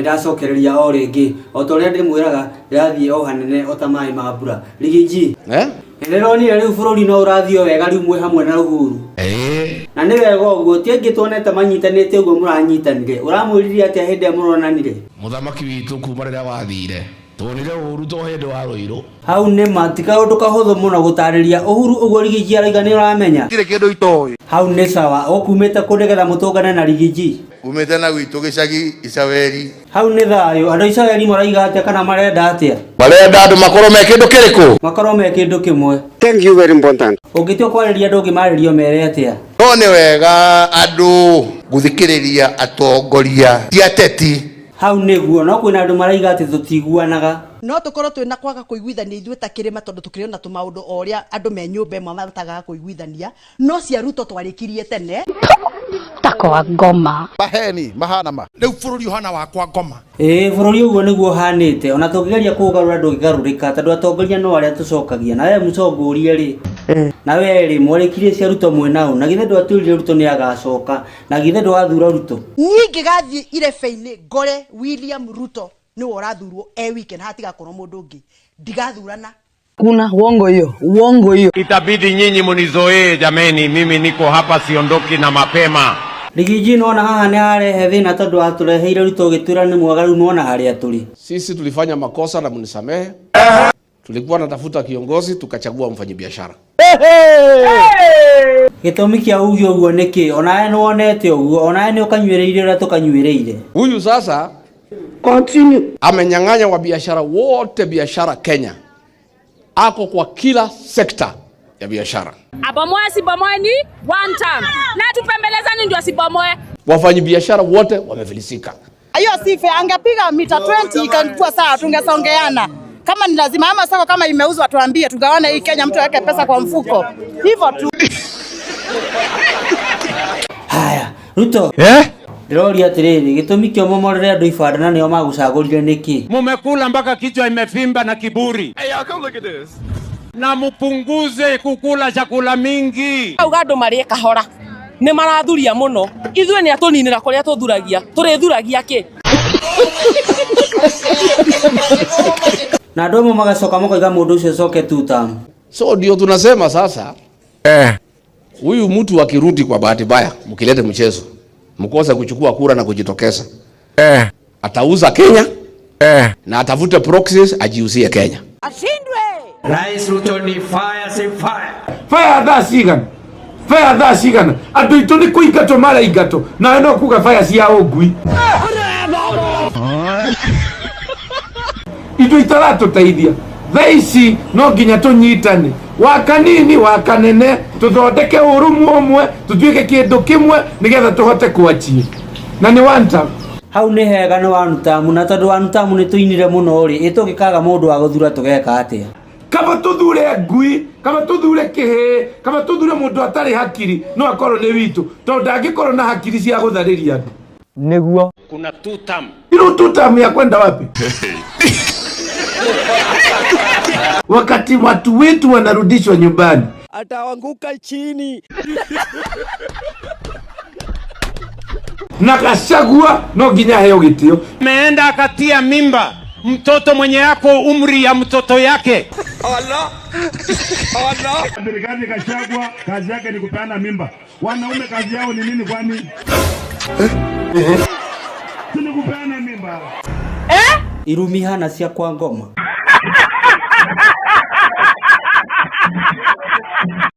ndacokereria o ringi o to ria ndimwiraga ndathie o hanene o tamai mabura Rigiji ndironi riu bururi no urathio wega riu mwe hamwe na Uhuru na ni wega uguo tiengi tuonete manyitanite uguo muranyitanire uramwiriria atia hindi amuronanire muthamaki witu kuma riria wathire tuonire Uhuru to hindi wa Ruiru hau ne matika undu kahuthu muno gutariria Uhuru uguo Rigiji araiga ni uramenya ndire kindu itoi hau ne sawa okumete kundegetha mutungane na Rigiji umete na gwitu gicagi Icaweri hau ne thayo andu Icaweri maraiga atia kana marenda atia marenda andu makoro me kindu kiriku makoro me kindu kimwe thank you very important ungitio kwariria andu ngimaririo mere atia no ni wega andu guthikiriria atongoria ti ateti hau niguo no kwina andu maraiga ati tutiguanaga no tukorwo twina kwaga kuiguithania ithuĩ ta kirima tondu tukiriona tumaundu oria andu me nyumba imwe marutaga kuiguithania no cia Ruto twarikirie tene takwa ngoma maheni mahana ma riu bururi uhana wakwa ngoma bururi uguo niguo hanite ona tungigeria kugarura ndungigarurika tondu atongoria no aria tucokagia na we mucongoria ri na we ri mwarikirie cia Ruto mwenao na githe ndwaturire Ruto ni agacoka na githe ndwathura Ruto nyingi gathie irebe-ini ngore William Ruto ni urathurwo weekend hatigakorwo mundu ungi ndigathurana kuna uongo hiyo itabidi nyinyi munizoee jameni mimi niko hapa siondoki na mapema Rigiji nona haha ni arehe thina tondu atureheire Ruto gitura ni mwagaru nona haria turi sisi tulifanya makosa na munisamehe tulikuwa natafuta kiongozi tukachagua mfanyabiashara gitumi kia ugio uguo niki onae no onete uguo onae ni ukanywereire ria tukanywereire huyu sasa continue amenyang'anya wa biashara wote biashara Kenya ako kwa kila sekta ya biashara abomoe sibomoe ni one time na tupembelezani ndio sibomoe wafanyi biashara wote wamefilisika hiyo sife angepiga mita 20 ikakuwa sawa tungesongeana kama ni lazima ama soko kama imeuzwa tuambie tugawane hii Kenya mtu aweke pesa kwa mfuko hivyo tu haya Ruto Ndĩroria atiriri gitumi kio momorere andu ibanda na nio magucagurire niki mumekula mpaka kichwa imefimba na kiburi come look at this na mupunguze kukula chakula mingi auga andu marie kahora ni marathuria muno ithuĩ ni atuninira kuria tuthuragia turithuragia ki na andu amwe magacoka makoiga mundu ucio coke tutam so ndio tunasema sasa huyu mtu akirudi kwa bahati mbaya mkilete mchezo mkosa kuchukua kura na kujitokeza atauza Kenya na atafute proxies ajiuzie Kenya ashindwe Rais Ruto ni fire si fire da sigana andu itu ni kuingato mara ingato na no kuga fire cia ungui itu itarato taithia thaici no nginya tunyitane wakanini wakanene tuthondeke urumwe umwe tutuike kindu kimwe nigetha tuhote kuachie na ni one time hau ni hega ni wanutamu na tondu wanutamu ni tuinire muno ri itugikaga mundu wa guthura tugeka atia kama tuthure ngui kama tuthure kihe kama tuthure mundu atari hakiri no akorwo ni witu tondu ndangikorwo na hakiri cia guthariria andu niguo kuna tutam ilo tutam ya kwenda wapi wakati watu wetu wanarudishwa nyumbani ataanguka chini na Gachagua no nginya heo gitio meenda akatia mimba mtoto mwenye yako umri ya mtoto yake Allah Serikali Gachagua kazi yake ni kupeana mimba wanaume kazi yao ni nini kwani ni kupeana mimba irumihana cia kwa ngoma